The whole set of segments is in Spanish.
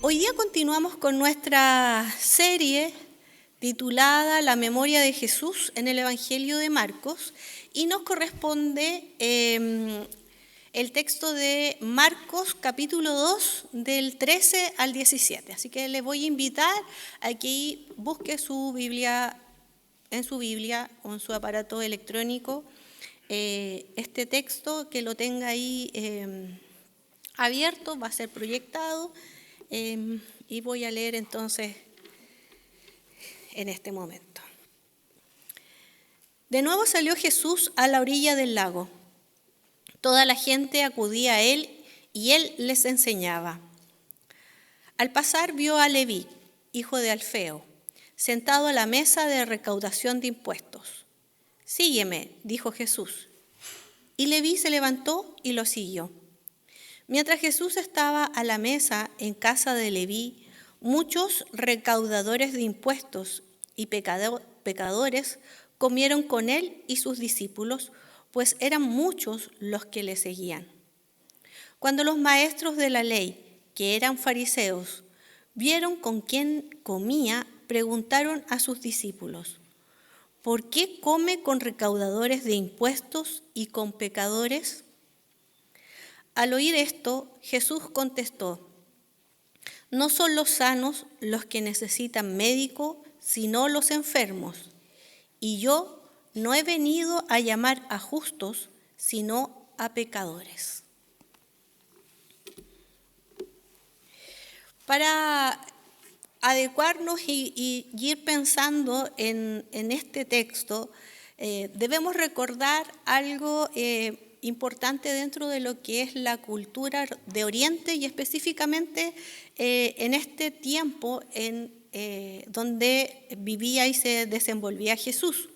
Hoy día continuamos con nuestra serie titulada La memoria de Jesús en el Evangelio de Marcos y nos corresponde el texto de Marcos capítulo 2 del 13 al 17. Así que le voy a invitar a que busque su Biblia en su Biblia o en su aparato electrónico este texto, que lo tenga ahí abierto, va a ser proyectado. Y voy a leer entonces en este momento. De nuevo salió Jesús a la orilla del lago. Toda la gente acudía a él y él les enseñaba. Al pasar vio a Leví, hijo de Alfeo, sentado a la mesa de recaudación de impuestos. «Sígueme», dijo Jesús. Y Leví se levantó y lo siguió. Mientras Jesús estaba a la mesa en casa de Leví, muchos recaudadores de impuestos y pecadores comieron con él y sus discípulos, pues eran muchos los que le seguían. Cuando los maestros de la ley, que eran fariseos, vieron con quién comía, preguntaron a sus discípulos: ¿por qué come con recaudadores de impuestos y con pecadores? Al oír esto, Jesús contestó: no son los sanos los que necesitan médico, sino los enfermos. Y yo no he venido a llamar a justos, sino a pecadores. Para adecuarnos y ir pensando en este texto, debemos recordar algo importante dentro de lo que es la cultura de Oriente y específicamente en este tiempo donde vivía y se desenvolvía Jesús.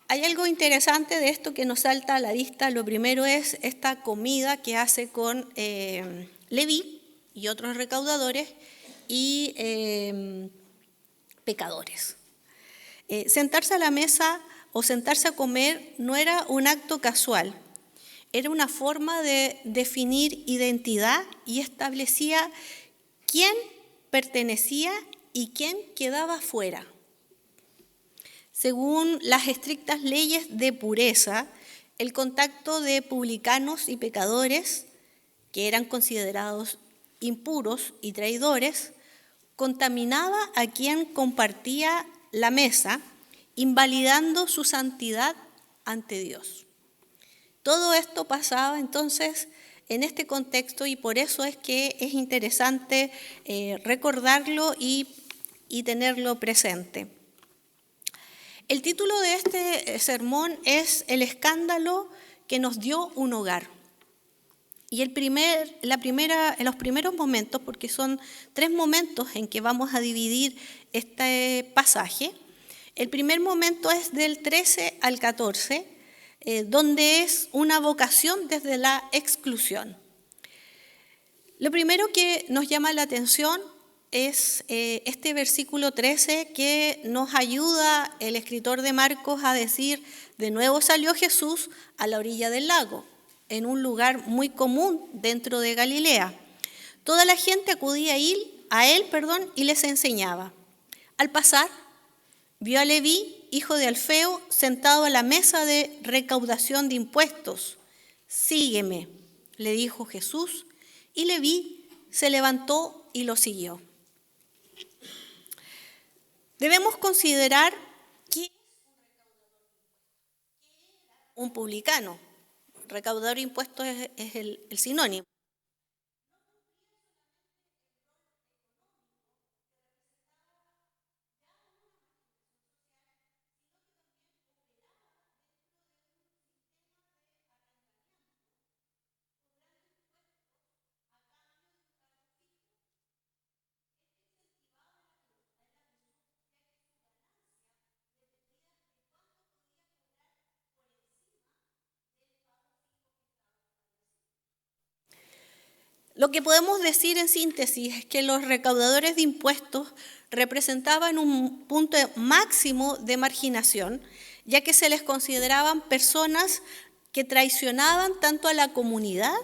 Hay algo interesante de esto que nos salta a la vista. Lo primero es esta comida que hace con Leví y otros recaudadores y pecadores. Sentarse a la mesa o sentarse a comer no era un acto casual. Era una forma de definir identidad y establecía quién pertenecía y quién quedaba fuera. Según las estrictas leyes de pureza, el contacto de publicanos y pecadores, que eran considerados impuros y traidores, contaminaba a quien compartía la mesa, invalidando su santidad ante Dios. Todo esto pasaba entonces en este contexto y por eso es que es interesante recordarlo y tenerlo presente. El título de este sermón es El escándalo que nos dio un hogar. Y en los primeros momentos, porque son 3 momentos en que vamos a dividir este pasaje, el primer momento es del 13 al 14, donde es una vocación desde la exclusión. Lo primero que nos llama la atención es este versículo 13 que nos ayuda el escritor de Marcos a decir: de nuevo salió Jesús a la orilla del lago, en un lugar muy común dentro de Galilea. Toda la gente acudía a él y les enseñaba. Al pasar, vio a Leví, hijo de Alfeo, sentado a la mesa de recaudación de impuestos. «Sígueme», le dijo Jesús, y Leví se levantó y lo siguió. Debemos considerar quién es un publicano. Recaudador de impuestos es el sinónimo. Lo que podemos decir en síntesis es que los recaudadores de impuestos representaban un punto máximo de marginación, ya que se les consideraban personas que traicionaban tanto a la comunidad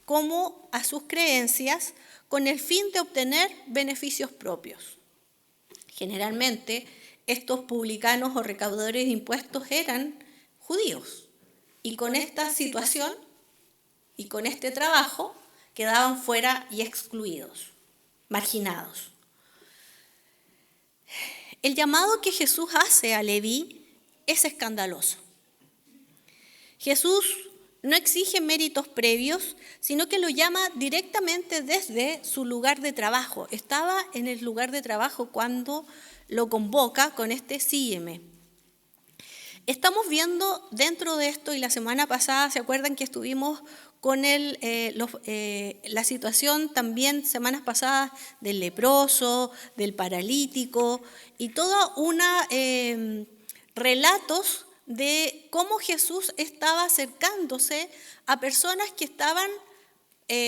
como a sus creencias con el fin de obtener beneficios propios. Generalmente, estos publicanos o recaudadores de impuestos eran judíos, y con esta situación y con este trabajo quedaban fuera y excluidos, marginados. El llamado que Jesús hace a Leví es escandaloso. Jesús no exige méritos previos, sino que lo llama directamente desde su lugar de trabajo. Estaba en el lugar de trabajo cuando lo convoca con este sígueme. Estamos viendo dentro de esto, y la semana pasada, ¿se acuerdan que estuvimos con la situación también semanas pasadas del leproso, del paralítico, y toda una relatos de cómo Jesús estaba acercándose a personas que estaban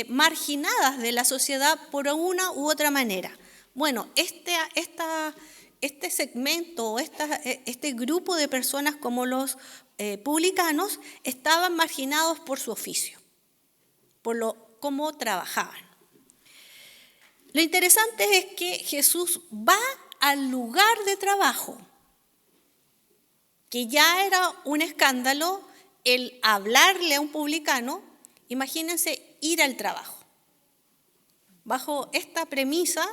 marginadas de la sociedad por una u otra manera? Bueno, este segmento, este grupo de personas como los publicanos estaban marginados por su oficio, por cómo trabajaban. Lo interesante es que Jesús va al lugar de trabajo, que ya era un escándalo el hablarle a un publicano. Imagínense ir al trabajo. Bajo esta premisa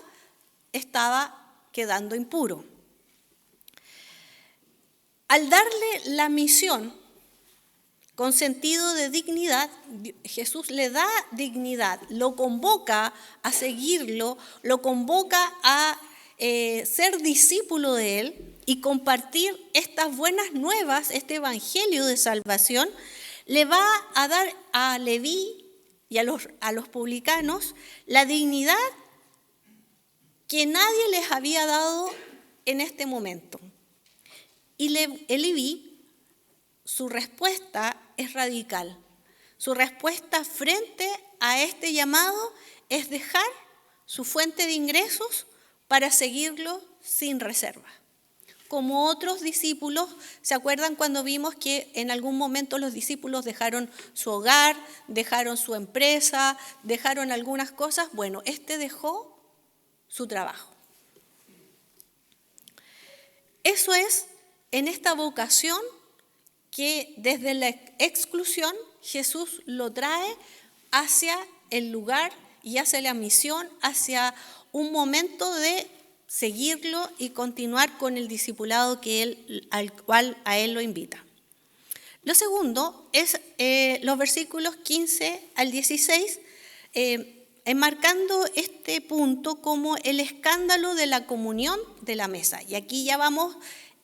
estaba quedando impuro. Al darle la misión con sentido de dignidad, Jesús le da dignidad, lo convoca a seguirlo, lo convoca a ser discípulo de él y compartir estas buenas nuevas, este evangelio de salvación. Le va a dar a Leví y a los publicanos la dignidad que nadie les había dado en este momento. Y Leví, su respuesta es radical. Su respuesta frente a este llamado es dejar su fuente de ingresos para seguirlo sin reserva. Como otros discípulos, ¿se acuerdan cuando vimos que en algún momento los discípulos dejaron su hogar, dejaron su empresa, dejaron algunas cosas? Bueno, este dejó su trabajo. Eso es en esta vocación que desde la exclusión Jesús lo trae hacia el lugar y hacia la misión, hacia un momento de seguirlo y continuar con el discipulado al cual a él lo invita. Lo segundo es los versículos 15 al 16, enmarcando este punto como el escándalo de la comunión de la mesa. Y aquí ya vamos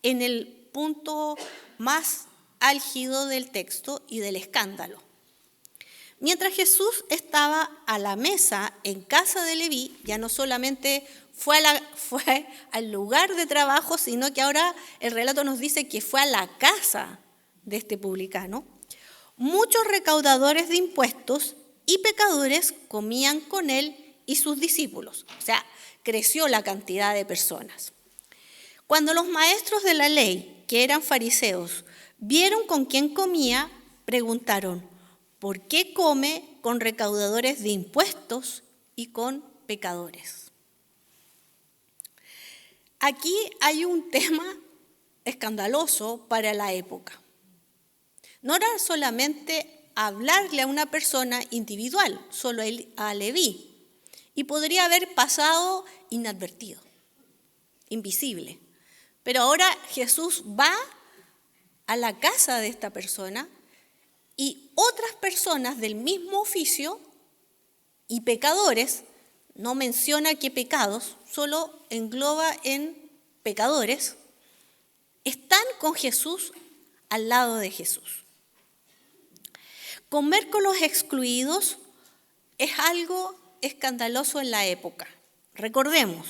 en el punto más álgido del texto y del escándalo. Mientras Jesús estaba a la mesa en casa de Leví, ya no solamente fue al lugar de trabajo, sino que ahora el relato nos dice que fue a la casa de este publicano. Muchos recaudadores de impuestos y pecadores comían con él y sus discípulos. O sea, creció la cantidad de personas. Cuando los maestros de la ley, que eran fariseos, vieron con quién comía, preguntaron: ¿por qué come con recaudadores de impuestos y con pecadores? Aquí hay un tema escandaloso para la época. No era solamente hablarle a una persona individual, solo a Leví, y podría haber pasado inadvertido, invisible. Pero ahora Jesús va a la casa de esta persona y otras personas del mismo oficio y pecadores, no menciona qué pecados, solo engloba en pecadores, están con Jesús, al lado de Jesús. Comer con los excluidos es algo escandaloso en la época. Recordemos,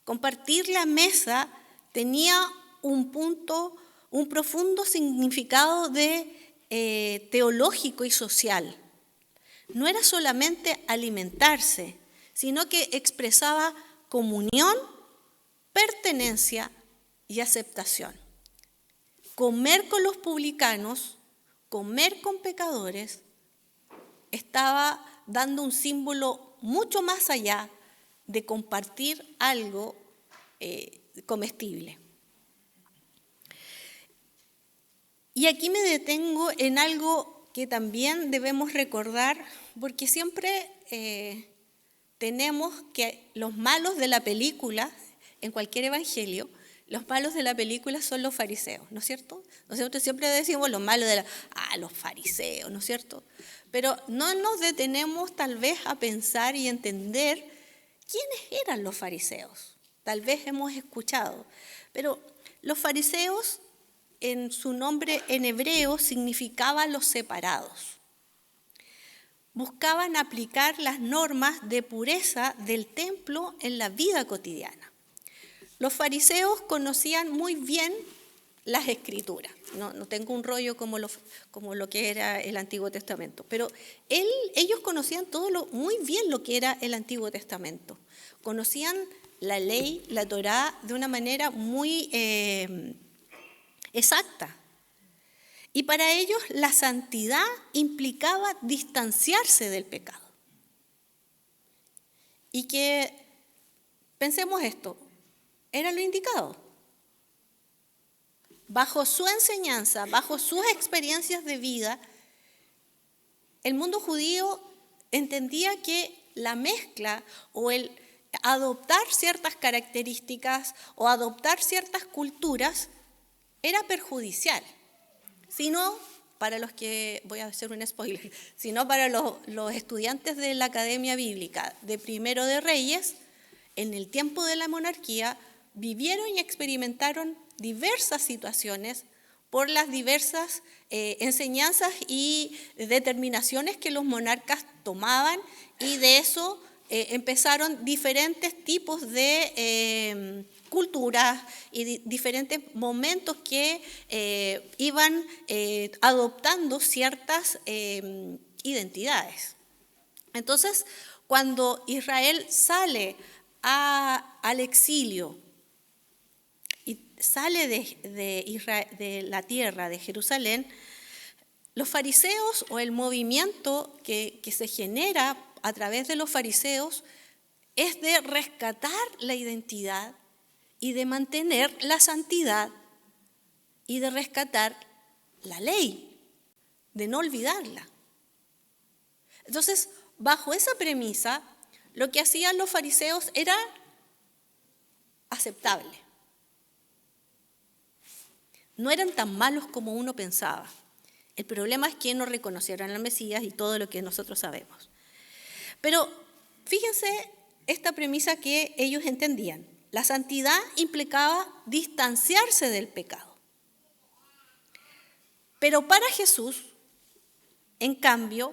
compartir la mesa tenía un profundo significado teológico y social. No era solamente alimentarse, sino que expresaba comunión, pertenencia y aceptación. Comer con los publicanos, comer con pecadores, estaba dando un símbolo mucho más allá de compartir algo comestible. Y aquí me detengo en algo que también debemos recordar, porque siempre tenemos que los malos de la película, en cualquier evangelio, los malos de la película son los fariseos, ¿no es cierto? Nosotros siempre decimos los malos de los fariseos, ¿no es cierto? Pero no nos detenemos tal vez a pensar y entender quiénes eran los fariseos. Tal vez hemos escuchado, pero los fariseos en su nombre en hebreo significaba los separados. Buscaban aplicar las normas de pureza del templo en la vida cotidiana. Los fariseos conocían muy bien las escrituras. No tengo un rollo como lo que era el Antiguo Testamento, pero ellos conocían muy bien lo que era el Antiguo Testamento. Conocían la ley, la Torá, de una manera muy exacta. Y para ellos la santidad implicaba distanciarse del pecado. Y que, pensemos esto, era lo indicado. Bajo su enseñanza, bajo sus experiencias de vida, el mundo judío entendía que la mezcla o el adoptar ciertas características o adoptar ciertas culturas era perjudicial. Sino para los que, voy a hacer un spoiler, sino para los estudiantes de la Academia Bíblica de Primero de Reyes, en el tiempo de la monarquía, vivieron y experimentaron diversas situaciones por las diversas enseñanzas y determinaciones que los monarcas tomaban, y de eso empezaron diferentes tipos de culturas y diferentes momentos que iban adoptando ciertas identidades. Entonces, cuando Israel sale al exilio y sale de la tierra de Jerusalén, los fariseos o el movimiento que se genera a través de los fariseos es de rescatar la identidad y de mantener la santidad y de rescatar la ley, de no olvidarla. Entonces, bajo esa premisa, lo que hacían los fariseos era aceptable. No eran tan malos como uno pensaba. El problema es que no reconocieran al Mesías y todo lo que nosotros sabemos. Pero fíjense esta premisa que ellos entendían. La santidad implicaba distanciarse del pecado. Pero para Jesús, en cambio,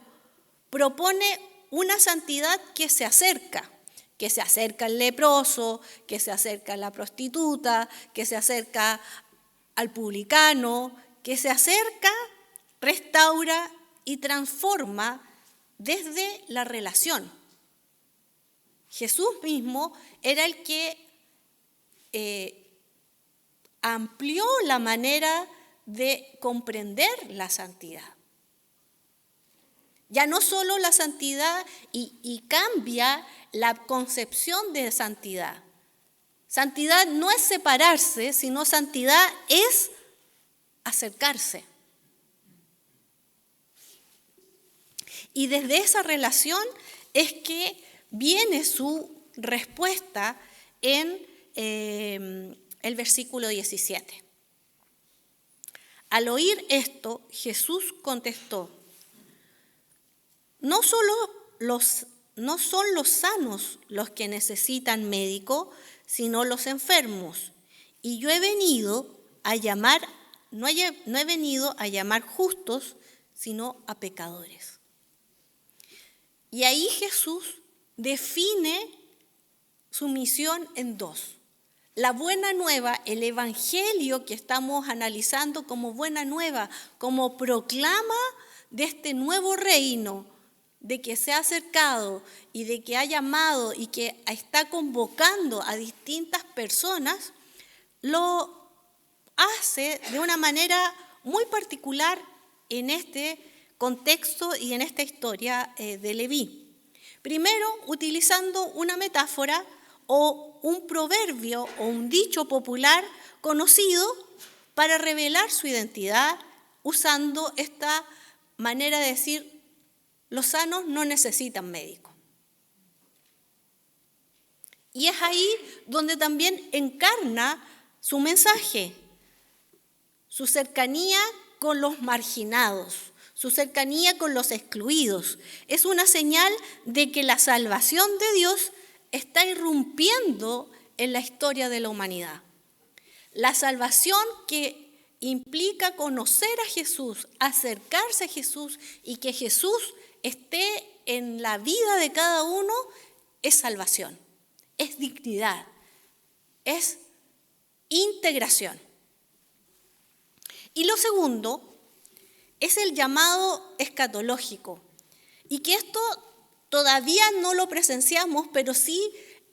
propone una santidad que se acerca al leproso, que se acerca a la prostituta, que se acerca al publicano, que se acerca, restaura y transforma desde la relación. Jesús mismo era el que amplió la manera de comprender la santidad. Ya no solo la santidad y cambia la concepción de santidad. Santidad no es separarse, sino santidad es acercarse. Y desde esa relación es que viene su respuesta en el versículo 17. Al oír esto, Jesús contestó: no son los sanos los que necesitan médico, sino los enfermos. Y yo he venido a llamar, no he venido a llamar justos, sino a pecadores. Y ahí Jesús define su misión en dos. La buena nueva, el evangelio que estamos analizando como buena nueva, como proclama de este nuevo reino, de que se ha acercado y de que ha llamado y que está convocando a distintas personas, lo hace de una manera muy particular en este contexto y en esta historia de Leví. Primero, utilizando una metáfora o un proverbio o un dicho popular conocido para revelar su identidad, usando esta manera de decir: los sanos no necesitan médico. Y es ahí donde también encarna su mensaje, su cercanía con los marginados, su cercanía con los excluidos. Es una señal de que la salvación de Dios está irrumpiendo en la historia de la humanidad. La salvación que implica conocer a Jesús, acercarse a Jesús y que Jesús esté en la vida de cada uno, es salvación, es dignidad, es integración. Y lo segundo es el llamado escatológico, y que esto todavía no lo presenciamos, pero sí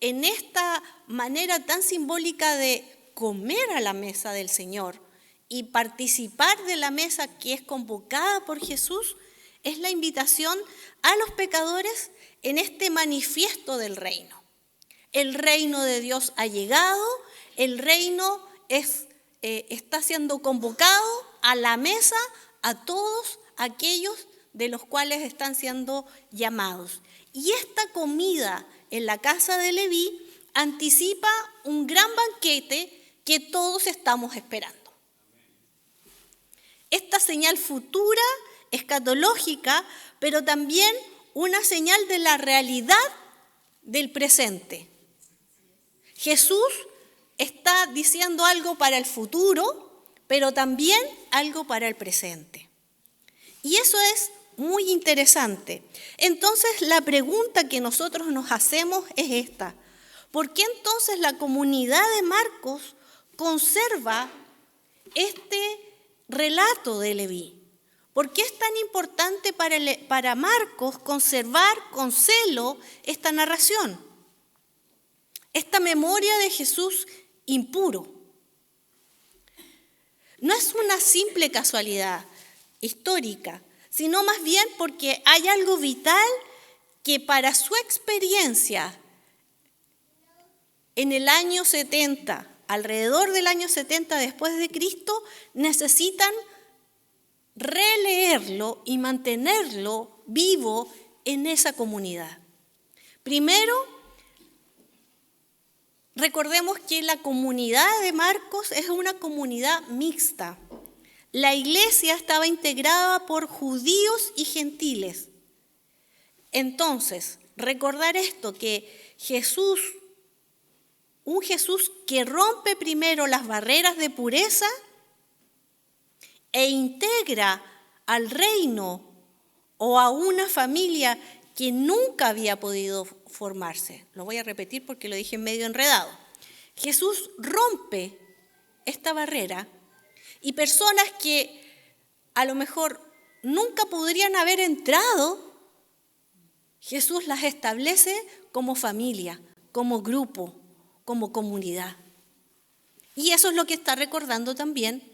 en esta manera tan simbólica de comer a la mesa del Señor y participar de la mesa que es convocada por Jesús, es la invitación a los pecadores en este manifiesto del reino. El reino de Dios ha llegado, el reino está siendo convocado a la mesa a todos aquellos de los cuales están siendo llamados. Y esta comida en la casa de Leví anticipa un gran banquete que todos estamos esperando. Esta señal futura, escatológica, pero también una señal de la realidad del presente. Jesús está diciendo algo para el futuro, pero también algo para el presente. Y eso es muy interesante. Entonces, la pregunta que nosotros nos hacemos es esta: ¿por qué entonces la comunidad de Marcos conserva este relato de Leví? ¿Por qué es tan importante para Marcos conservar con celo esta narración, esta memoria de Jesús impuro? No es una simple casualidad histórica, sino más bien porque hay algo vital que para su experiencia en el año 70, alrededor del año 70 después de Cristo, necesitan releerlo y mantenerlo vivo en esa comunidad. Primero, recordemos que la comunidad de Marcos es una comunidad mixta. La iglesia estaba integrada por judíos y gentiles. Entonces, recordar esto, que Jesús, un Jesús que rompe primero las barreras de pureza e integra al reino o a una familia que nunca había podido formarse. Lo voy a repetir porque lo dije medio enredado. Jesús rompe esta barrera y personas que a lo mejor nunca podrían haber entrado, Jesús las establece como familia, como grupo, como comunidad. Y eso es lo que está recordando también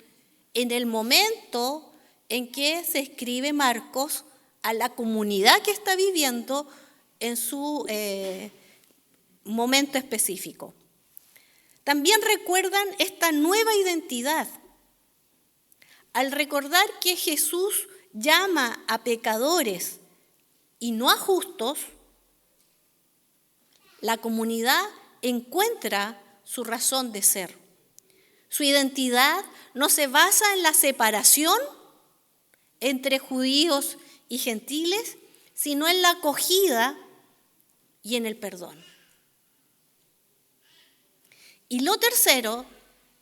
en el momento en que se escribe Marcos a la comunidad que está viviendo en su momento específico. También recuerdan esta nueva identidad. Al recordar que Jesús llama a pecadores y no a justos, la comunidad encuentra su razón de ser. Su identidad no se basa en la separación entre judíos y gentiles, sino en la acogida y en el perdón. Y lo tercero,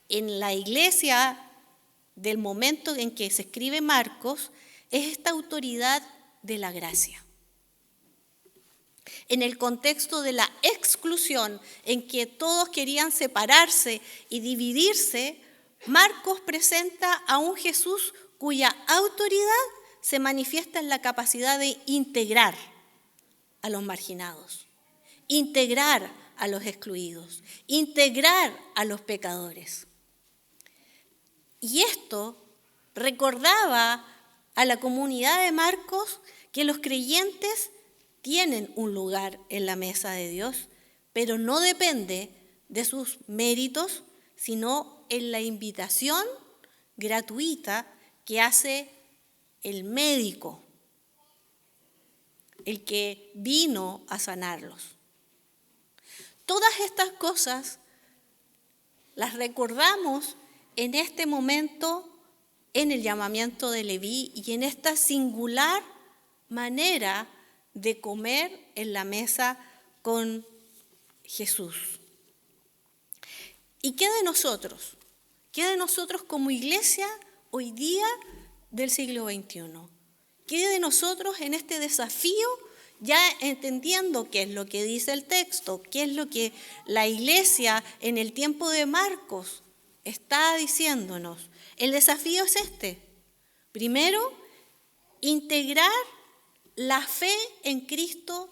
en la iglesia del momento en que se escribe Marcos, es esta autoridad de la gracia. En el contexto de la exclusión, en que todos querían separarse y dividirse, Marcos presenta a un Jesús cuya autoridad se manifiesta en la capacidad de integrar a los marginados, integrar a los excluidos, integrar a los pecadores. Y esto recordaba a la comunidad de Marcos que los creyentes tienen un lugar en la mesa de Dios, pero no depende de sus méritos, sino en la invitación gratuita que hace el médico, el que vino a sanarlos. Todas estas cosas las recordamos en este momento, en el llamamiento de Leví y en esta singular manera de comer en la mesa con Jesús. ¿Y qué de nosotros? ¿Qué de nosotros como iglesia hoy día del siglo XXI? ¿Qué de nosotros en este desafío, ya entendiendo qué es lo que dice el texto, qué es lo que la iglesia en el tiempo de Marcos está diciéndonos? El desafío es este. Primero, integrar la fe en Cristo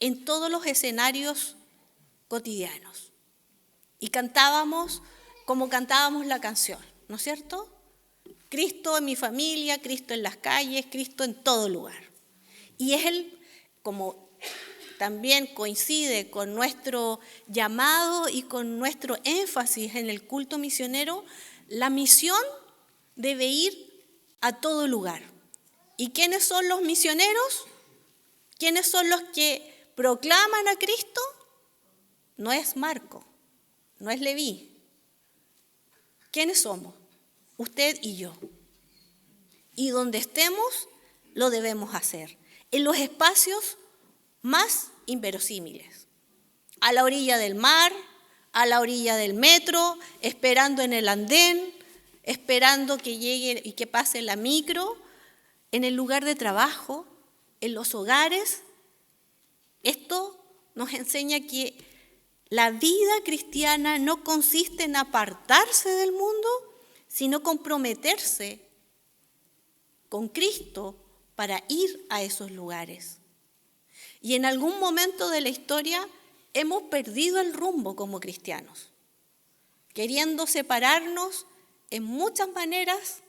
en todos los escenarios cotidianos. Y cantábamos como cantábamos la canción, ¿no es cierto? Cristo en mi familia, Cristo en las calles, Cristo en todo lugar. Y es como también coincide con nuestro llamado y con nuestro énfasis en el culto misionero, la misión debe ir a todo lugar. ¿Y quiénes son los misioneros? ¿Quiénes son los que proclaman a Cristo? No es Marco, no es Leví. ¿Quiénes somos? Usted y yo. Y donde estemos, lo debemos hacer. En los espacios más inverosímiles. A la orilla del mar, a la orilla del metro, esperando en el andén, esperando que llegue y que pase la micro, en el lugar de trabajo, en los hogares. Esto nos enseña que la vida cristiana no consiste en apartarse del mundo, sino comprometerse con Cristo para ir a esos lugares. Y en algún momento de la historia hemos perdido el rumbo como cristianos, queriendo separarnos en muchas maneras,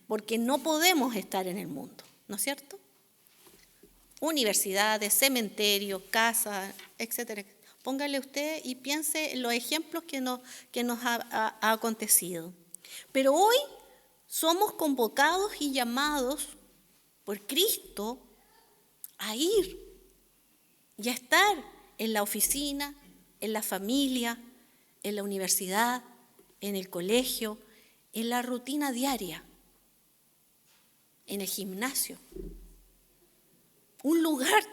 porque no podemos estar en el mundo, ¿no es cierto? Universidades, cementerios, casas, etcétera. Póngale usted y piense en los ejemplos que nos ha acontecido. Pero hoy somos convocados y llamados por Cristo a ir y a estar en la oficina, en la familia, en la universidad, en el colegio, en la rutina diaria, en el gimnasio. Un lugar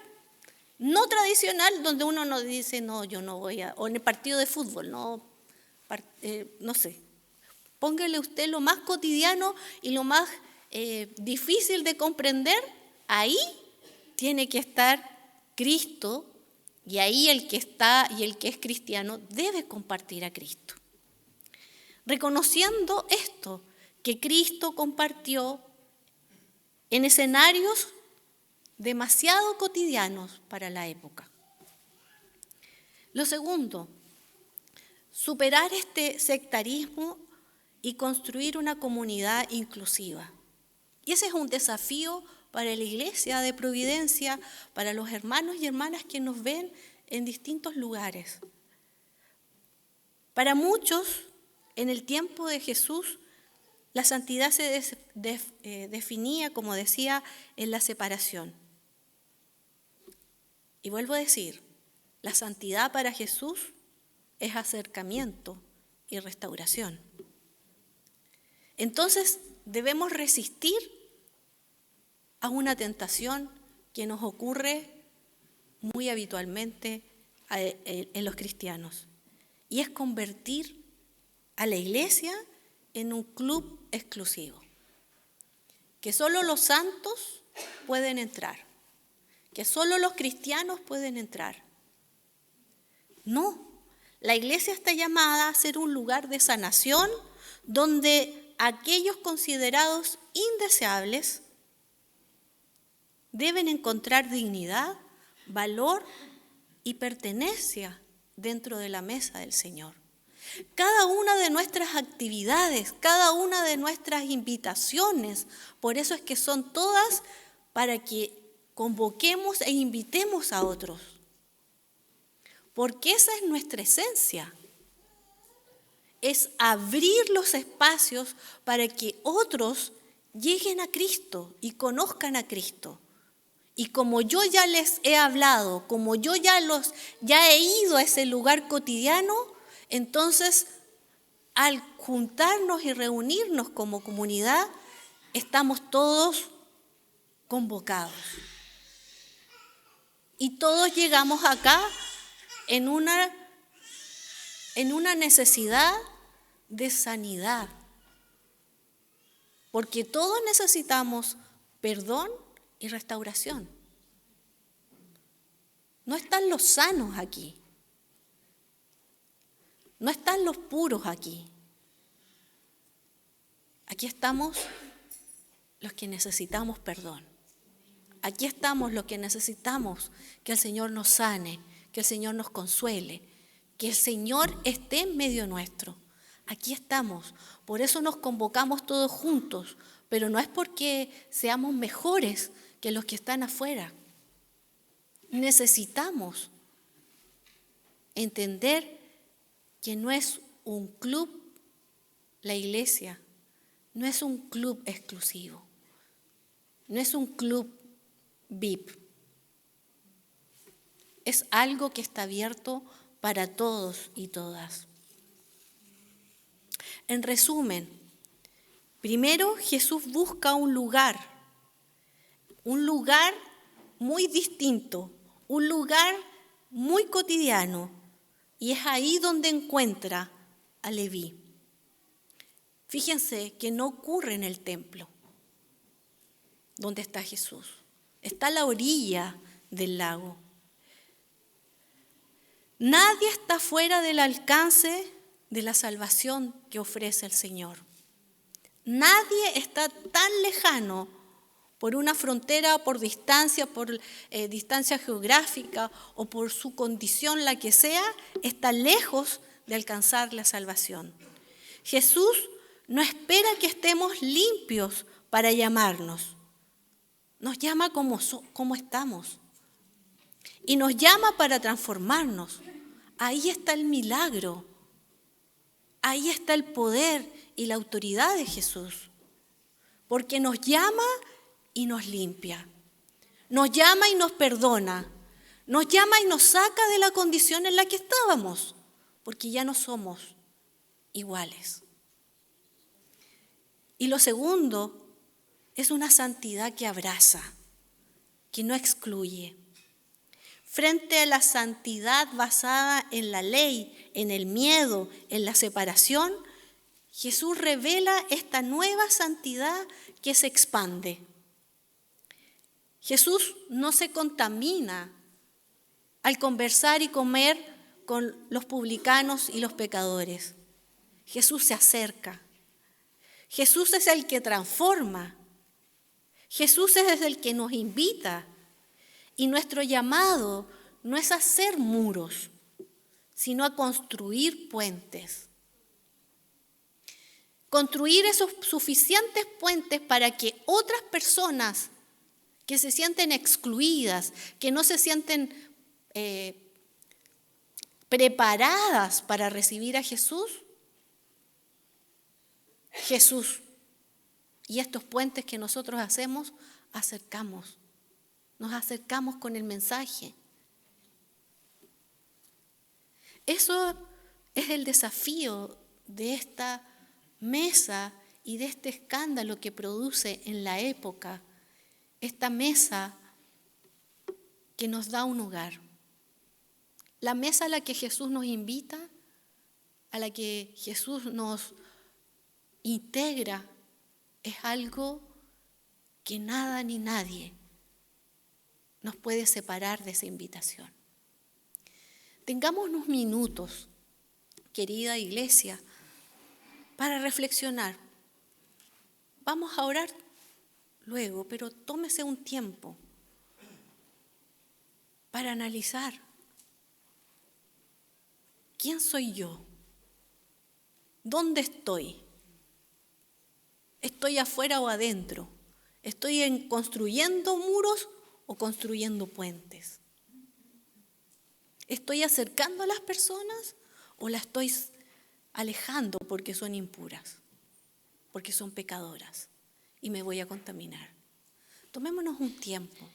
no tradicional donde uno no dice, no, yo no voy a, o en el partido de fútbol, no sé. Póngale usted lo más cotidiano y lo más difícil de comprender, ahí tiene que estar Cristo, y ahí el que está y el que es cristiano debe compartir a Cristo. Reconociendo esto, que Cristo compartió en escenarios demasiado cotidianos para la época. Lo segundo, superar este sectarismo y construir una comunidad inclusiva. Y ese es un desafío para la Iglesia de Providencia, para los hermanos y hermanas que nos ven en distintos lugares. Para muchos, en el tiempo de Jesús, la santidad se definía, como decía, en la separación. Y vuelvo a decir, la santidad para Jesús es acercamiento y restauración. Entonces debemos resistir a una tentación que nos ocurre muy habitualmente en los cristianos, y es convertir a la iglesia en un club exclusivo, que solo los santos pueden entrar, que solo los cristianos pueden entrar. No, la iglesia está llamada a ser un lugar de sanación donde aquellos considerados indeseables deben encontrar dignidad, valor y pertenencia dentro de la mesa del Señor. Cada una de nuestras actividades, cada una de nuestras invitaciones, por eso es que son todas para que convoquemos e invitemos a otros. Porque esa es nuestra esencia. Es abrir los espacios para que otros lleguen a Cristo y conozcan a Cristo. Y como yo ya les he hablado, como yo ya he ido a ese lugar cotidiano, entonces al juntarnos y reunirnos como comunidad, estamos todos convocados. Y todos llegamos acá en una necesidad de sanidad. Porque todos necesitamos perdón y restauración. No están los sanos aquí. No están los puros aquí. Aquí estamos los que necesitamos perdón. Aquí estamos los que necesitamos que el Señor nos sane, que el Señor nos consuele, que el Señor esté en medio nuestro. Aquí estamos. Por eso nos convocamos todos juntos, pero no es porque seamos mejores que los que están afuera. Necesitamos entender que no es un club, la iglesia, no es un club exclusivo, no es un club VIP. Es algo que está abierto para todos y todas. En resumen, primero Jesús busca un lugar muy distinto, un lugar muy cotidiano, y es ahí donde encuentra a Leví. Fíjense que no ocurre en el templo donde está Jesús, está a la orilla del lago. Nadie está fuera del alcance de la salvación que ofrece el Señor. Nadie está tan lejano por una frontera, por distancia geográfica o por su condición, la que sea, está lejos de alcanzar la salvación. Jesús no espera que estemos limpios para llamarnos. Nos llama como estamos. Y nos llama para transformarnos. Ahí está el milagro. Ahí está el poder y la autoridad de Jesús. Porque nos llama y nos limpia. Nos llama y nos perdona. Nos llama y nos saca de la condición en la que estábamos. Porque ya no somos iguales. Y lo segundo es una santidad que abraza, que no excluye. Frente a la santidad basada en la ley, en el miedo, en la separación, Jesús revela esta nueva santidad que se expande. Jesús no se contamina al conversar y comer con los publicanos y los pecadores. Jesús se acerca. Jesús es el que transforma. Jesús es el que nos invita. Y nuestro llamado no es a hacer muros, sino a construir puentes. Construir esos suficientes puentes para que otras personas que se sienten excluidas, que no se sienten preparadas para recibir a Jesús, y estos puentes que nosotros hacemos, nos acercamos con el mensaje. Eso es el desafío de esta mesa y de este escándalo que produce en la época, esta mesa que nos da un hogar. La mesa a la que Jesús nos invita, a la que Jesús nos integra, es algo que nada ni nadie nos puede separar de esa invitación. Tengamos unos minutos, querida iglesia, para reflexionar. Vamos a orar luego, pero tómese un tiempo para analizar. ¿Quién soy yo? ¿Dónde estoy? ¿Estoy afuera o adentro? ¿Estoy construyendo muros o construyendo puentes? ¿Estoy acercando a las personas o las estoy alejando porque son impuras, porque son pecadoras y me voy a contaminar? Tomémonos un tiempo.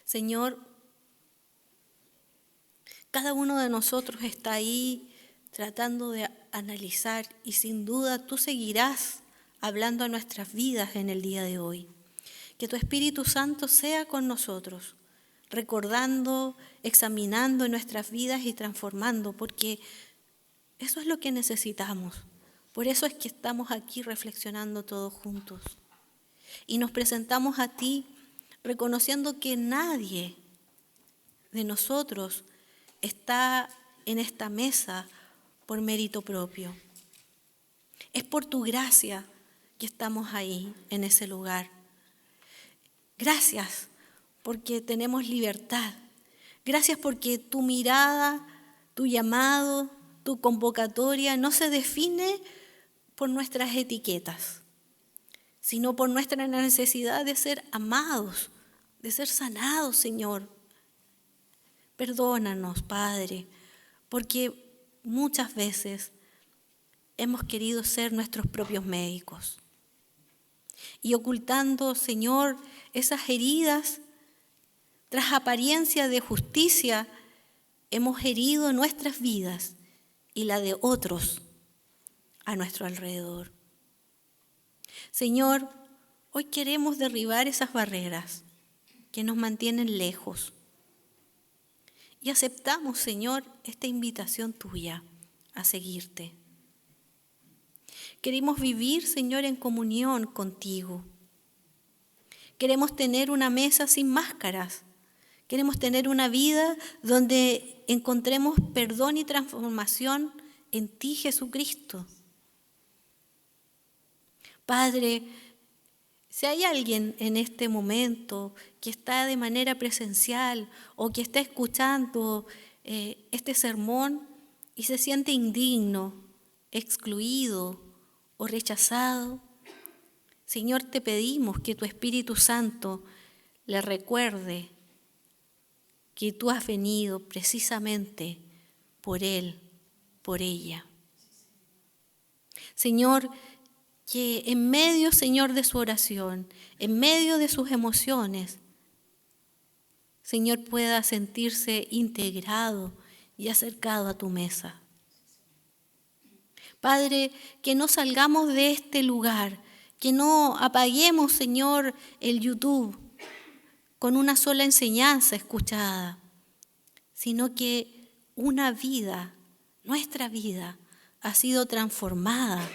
Señor, cada uno de nosotros está ahí tratando de analizar y sin duda tú seguirás hablando a nuestras vidas en el día de hoy. Que tu Espíritu Santo sea con nosotros, recordando, examinando nuestras vidas y transformando, porque eso es lo que necesitamos. Por eso es que estamos aquí reflexionando todos juntos. Y nos presentamos a ti reconociendo que nadie de nosotros está en esta mesa por mérito propio. Es por tu gracia que estamos ahí, en ese lugar. Gracias porque tenemos libertad. Gracias porque tu mirada, tu llamado, tu convocatoria no se define por nuestras etiquetas, sino por nuestra necesidad de ser amados, de ser sanados, Señor. Perdónanos, Padre, porque muchas veces hemos querido ser nuestros propios médicos. Y ocultando, Señor, esas heridas, tras apariencia de justicia, hemos herido nuestras vidas y la de otros a nuestro alrededor. Señor, hoy queremos derribar esas barreras que nos mantienen lejos. Y aceptamos, Señor, esta invitación tuya a seguirte. Queremos vivir, Señor, en comunión contigo. Queremos tener una mesa sin máscaras. Queremos tener una vida donde encontremos perdón y transformación en ti, Jesucristo. Padre, si hay alguien en este momento que está de manera presencial o que está escuchando este sermón y se siente indigno, excluido o rechazado, Señor, te pedimos que tu Espíritu Santo le recuerde que tú has venido precisamente por él, por ella. Señor, que en medio, Señor, de su oración, en medio de sus emociones, Señor, pueda sentirse integrado y acercado a tu mesa. Padre, que no salgamos de este lugar, que no apaguemos, Señor, el YouTube con una sola enseñanza escuchada, sino que una vida, nuestra vida, ha sido transformada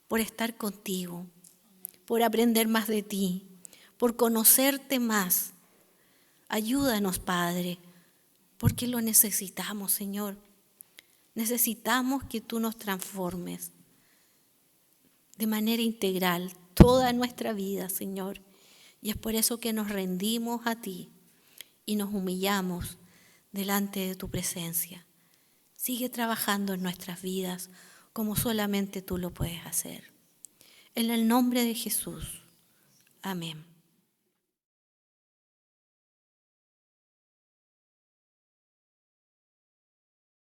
por estar contigo, por aprender más de ti, por conocerte más. Ayúdanos, Padre, porque lo necesitamos, Señor. Necesitamos que tú nos transformes de manera integral toda nuestra vida, Señor. Y es por eso que nos rendimos a ti y nos humillamos delante de tu presencia. Sigue trabajando en nuestras vidas como solamente tú lo puedes hacer. En el nombre de Jesús. Amén.